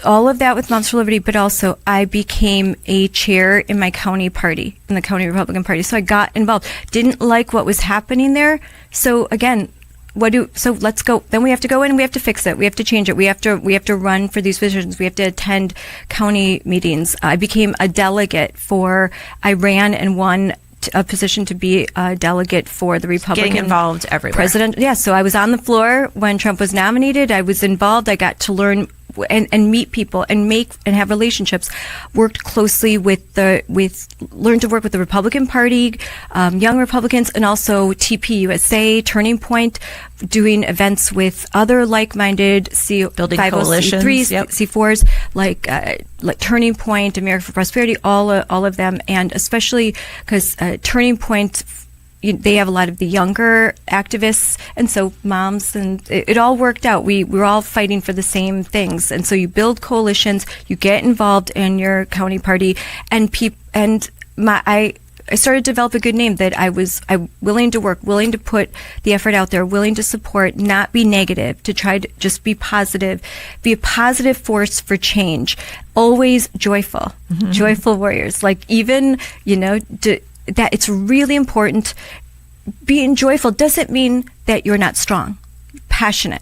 all of that with Moms for Liberty, but also I became a chair in my county party, in the county Republican Party. So I got involved. Didn't like what was happening there. So again, let's go. Then we have to go in and we have to fix it. We have to change it. We have to run for these positions. We have to attend county meetings. I became a delegate I ran and won a position to be a delegate for the Republican Getting involved everywhere. president. Yeah, so I was on the floor when Trump was nominated. I was involved. I got to learn and meet people and have relationships. Worked closely learned to work with the Republican Party, young Republicans, and also TPUSA, Turning Point, doing events with other like-minded building coalitions, C4s like Turning Point, America for Prosperity, all of them, and especially because Turning Point, they have a lot of the younger activists, and so moms, and it all worked out. We're all fighting for the same things, and so you build coalitions, you get involved in your county party, and I started to develop a good name that I'm willing to work, willing to put the effort out there, willing to support, not be negative, to try to just be positive, be a positive force for change, always joyful, joyful warriors. Like even, that it's really important. Being joyful doesn't mean that you're not strong, passionate,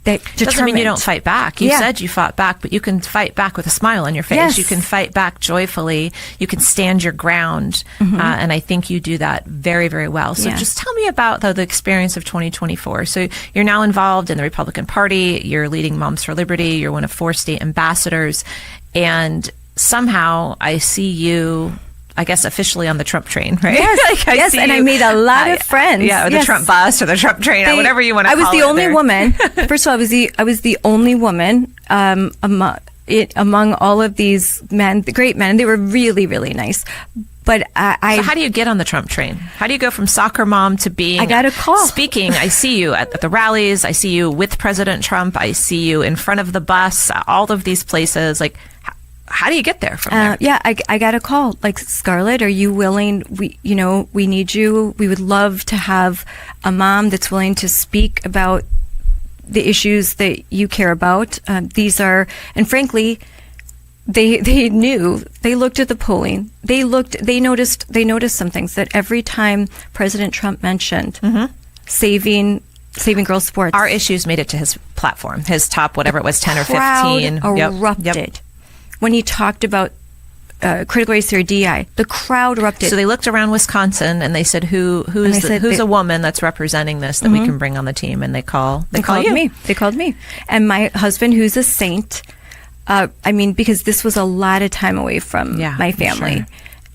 that determined. Doesn't mean you don't fight back. You said you fought back, but you can fight back with a smile on your face. Yes. You can fight back joyfully. You can stand your ground. And I think you do that very, very well. So just tell me about the experience of 2024. So you're now involved in the Republican Party. You're leading Moms for Liberty. You're one of 4 state ambassadors. And somehow I see you, I guess, officially on the Trump train, right? Yes, and I made a lot of friends. Yeah, or the Trump bus or the Trump train, or whatever you want to call it. I was the only woman. First of all, I was the only woman among all of these men, the great men. They were really, really nice. But So how do you get on the Trump train? How do you go from soccer mom to being... I got a call. Speaking. I see you at the rallies. I see you with President Trump. I see you in front of the bus, all of these places. Like, how do you get there from there? I got a call. Like, Scarlett, are you willing? We need you. We would love to have a mom that's willing to speak about the issues that you care about. These are, and frankly, they knew. They looked at the polling. They noticed some things, that every time President Trump mentioned saving girls' sports, our issues made it to his platform, his top, whatever it was, 10 or 15. Erupted. Yep. When he talked about critical race theory, DI, the crowd erupted. So they looked around Wisconsin and they said, who's a woman that's representing this that we can bring on the team? And they called me. They called me. And my husband, who's a saint, because this was a lot of time away from my family. Sure.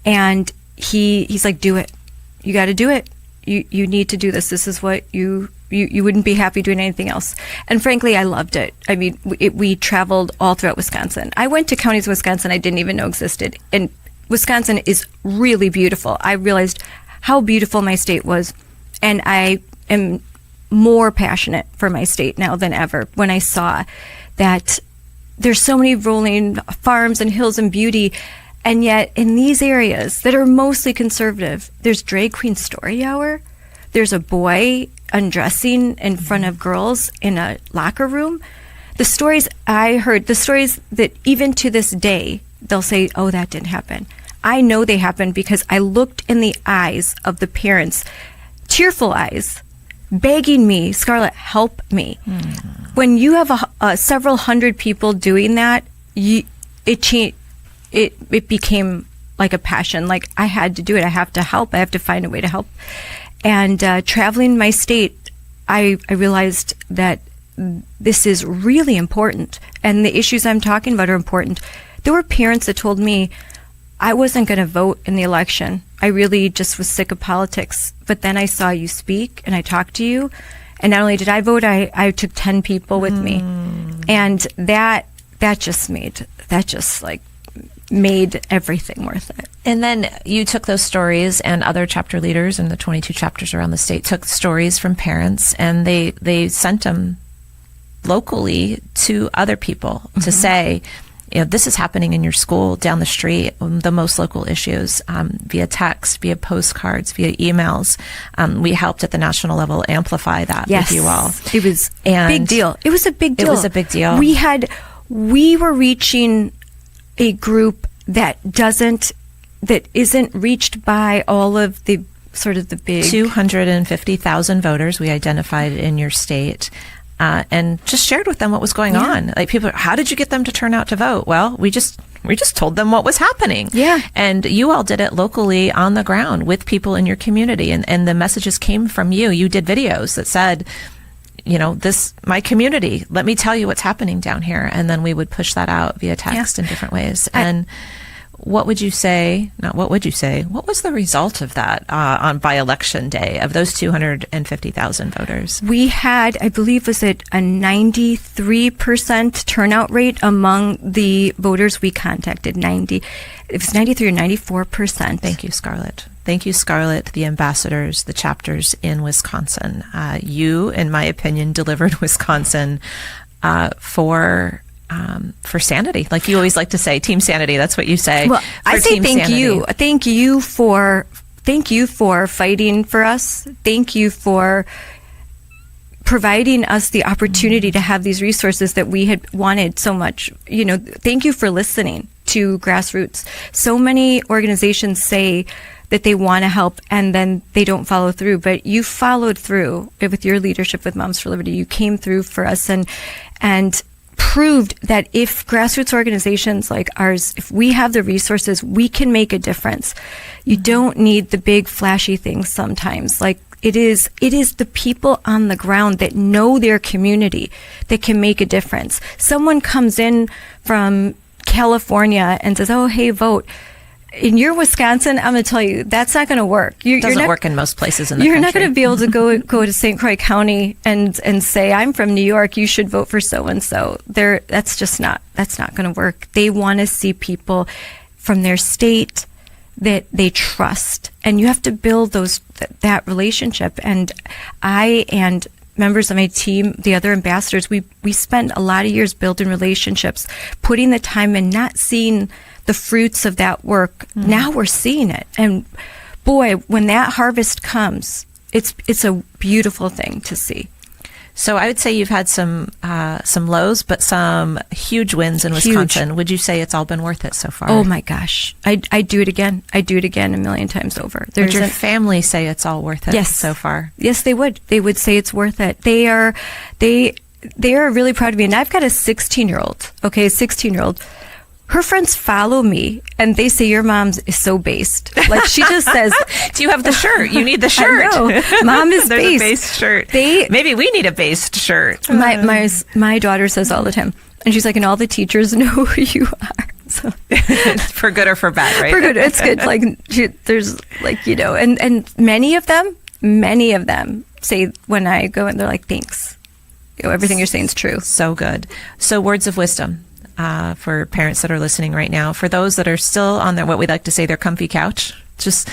And he's like, do it. You got to do it. You need to do this. This is what you wouldn't be happy doing anything else. And frankly, I loved it. I mean, we traveled all throughout Wisconsin. I went to counties in Wisconsin I didn't even know existed. And Wisconsin is really beautiful. I realized how beautiful my state was. And I am more passionate for my state now than ever when I saw that there's so many rolling farms and hills and beauty. And yet in these areas that are mostly conservative, there's drag queen story hour. There's a boy undressing in front of girls in a locker room. The stories I heard, the stories that even to this day, they'll say, oh, that didn't happen. I know they happened because I looked in the eyes of the parents, tearful eyes, begging me, Scarlett, help me. When you have several hundred people doing that, it became like a passion. Like, I had to do it. I have to help. I have to find a way to help. And traveling my state, I realized that this is really important. And the issues I'm talking about are important. There were parents that told me I wasn't going to vote in the election. I really just was sick of politics. But then I saw you speak and I talked to you. And not only did I vote, I took 10 people with me. And that just made everything worth it. And then you took those stories, and other chapter leaders in the 22 chapters around the state took stories from parents, and they sent them locally to other people to say, this is happening in your school, down the street, the most local issues, via text, via postcards, via emails. We helped at the national level amplify that with you all. It was a big deal. It was a big deal. It was a big deal. We were reaching a group that isn't reached by all of the sort of the big 250,000 voters we identified in your state, and just shared with them what was going on. Like, people, how did you get them to turn out to vote? Well, we just we just told them what was happening. Yeah. And you all did it locally on the ground with people in your community. And the messages came from you. You did videos that said, this, my community, let me tell you what's happening down here. And then we would push that out via text in different ways. And what would you say? What was the result of that by election day of those 250,000 voters? We had, I believe, was it a 93% turnout rate among the voters we contacted? It was 93 or 94%. Thank you, Scarlett. Thank you, Scarlett, the ambassadors, the chapters in Wisconsin. You, in my opinion, delivered Wisconsin for sanity. Like you always like to say, team sanity. That's what you say. Well, I say thank sanity. you. Thank you for fighting for us. Thank you for providing us the opportunity to have these resources that we had wanted so much. Thank you for listening to grassroots. So many organizations say that they want to help and then they don't follow through, but you followed through with your leadership with Moms for Liberty. You came through for us and proved that if grassroots organizations like ours, if we have the resources, we can make a difference. You don't need the big flashy things sometimes. Like it is the people on the ground that know their community that can make a difference. Someone comes in from California and says, "Oh, hey, vote." In your Wisconsin, I'm going to tell you, that's not going to work. It doesn't work in most places in the country. You're not country. going to be able to go to St. Croix County and say, "I'm from New York, you should vote for so-and-so." That's not going to work. They want to see people from their state that they trust. And you have to build that relationship. And I and members of my team, the other ambassadors, we spent a lot of years building relationships, putting the time in, not seeing the fruits of that work. Now we're seeing it. And boy, when that harvest comes, it's a beautiful thing to see. So I would say you've had some lows, but some huge wins in Wisconsin. Huge. Would you say it's all been worth it so far? Oh my gosh. I'd do it again. I'd do it again a million times over. Would your family say it's all worth it Yes. so far? Yes, they would. They would say it's worth it. They are really proud of me. And I've got a 16-year-old. Okay, a 16-year-old. Her friends follow me and they say, "Your mom is so based." Like she just says, "Do you have the shirt? You need the shirt." I know. Mom is There's based. a based shirt. Maybe we need a based shirt. My daughter says all the time, and she's like, "And all the teachers know who you are." So, for good or for bad, right? For good, it's good. Like there's and many of them say when I go in, they're like, "Thanks, everything you're saying is true." So good. So words of wisdom. For parents that are listening right now, for those that are still on what we like to say, their comfy couch, just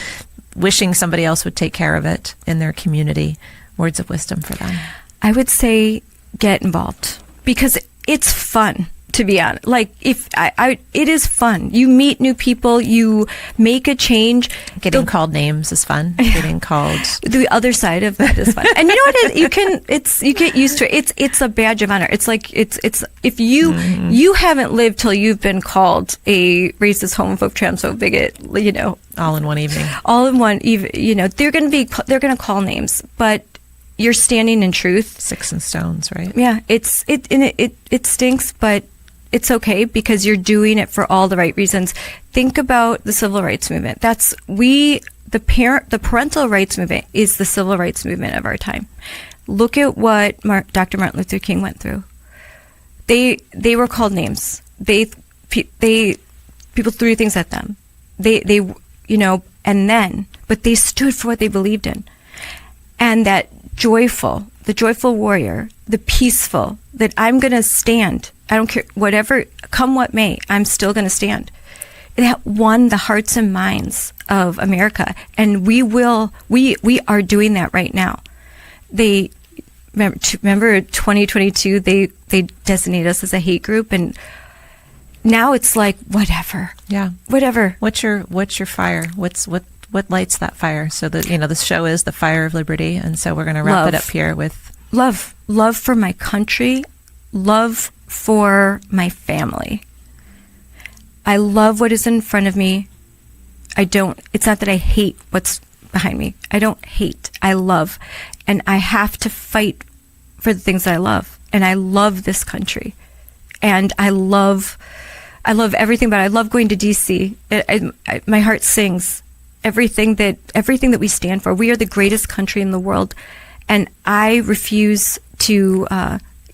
wishing somebody else would take care of it in their community, words of wisdom for them. I would say get involved because it's fun. To be honest, like it is fun. You meet new people, you make a change. Getting called names is fun. Getting called. The other side of that is fun. And you know what it is? You get used to it. It's a badge of honor. It's like it's if you haven't lived till you've been called a racist, homophobe, transphobe, bigot, all in one evening. All in one even, they're going to call names, but you're standing in truth. Sticks and stones, right? Yeah, it stinks, but it's okay because you're doing it for all the right reasons. Think about the civil rights movement. The parental rights movement is the civil rights movement of our time. Look at what Dr. Martin Luther King went through. They were called names. People threw things at them. But they stood for what they believed in. And the joyful warrior, the peaceful, that I'm going to stand. I don't care, whatever, come what may, I'm still going to stand. That won the hearts and minds of America. And we are doing that right now. Remember 2022, they designated us as a hate group, and now it's like, whatever. Yeah. Whatever. What's your fire? What lights that fire? So that, the show is the Fire of Liberty. And so we're going to wrap it up here with love for my country, love for my family. I love what is in front of me. It's not that I hate what's behind me. I don't hate. I love. And I have to fight for the things that I love. And I love this country. And I love I love everything, but I love going to DC. My heart sings everything that we stand for. We are the greatest country in the world, and I refuse to.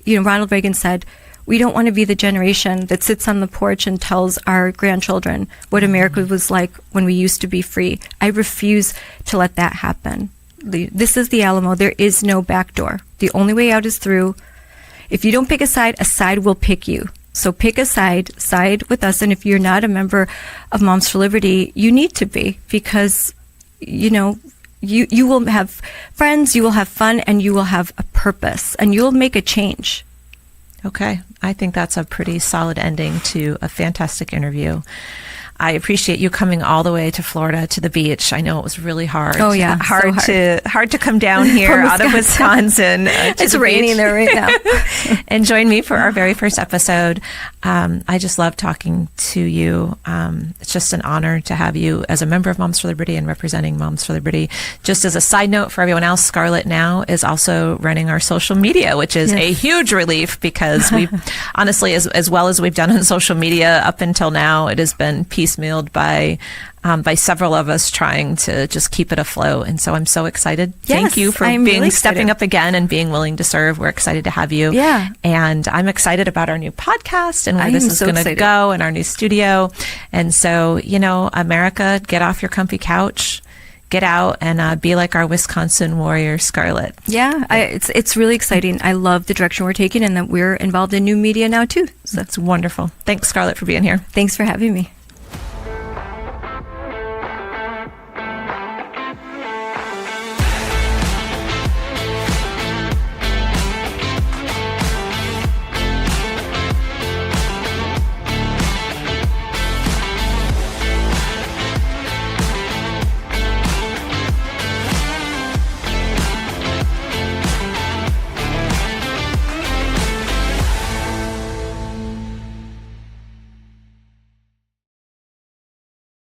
Ronald Reagan said, "We don't want to be the generation that sits on the porch and tells our grandchildren what America was like when we used to be free." I refuse to let that happen. This is the Alamo. There is no back door. The only way out is through. If you don't pick a side will pick you. So pick a side with us. And if you're not a member of Moms for Liberty, you need to be, because, you will have friends, you will have fun, and you will have a purpose, and you'll make a change. Okay. I think that's a pretty solid ending to a fantastic interview. I appreciate you coming all the way to Florida, to the beach. I know it was really hard. Oh yeah, hard to come down here out of Wisconsin. It's raining there right now. And join me for our very first episode. I just love talking to you. It's just an honor to have you as a member of Moms for Liberty and representing Moms for Liberty. Just as a side note for everyone else, Scarlett now is also running our social media, which is a huge relief, because we honestly, as well as we've done on social media up until now, it has been piecemealed by several of us trying to just keep it afloat. And so I'm so excited. Thank you for stepping up again and being willing to serve. We're excited to have you. Yeah. And I'm excited about our new podcast and where this is going to go, and our new studio. And so, America, get off your comfy couch, get out and be like our Wisconsin warrior, Scarlett. Yeah, it's really exciting. I love the direction we're taking, and that we're involved in new media now too. So that's wonderful. Thanks, Scarlett, for being here. Thanks for having me.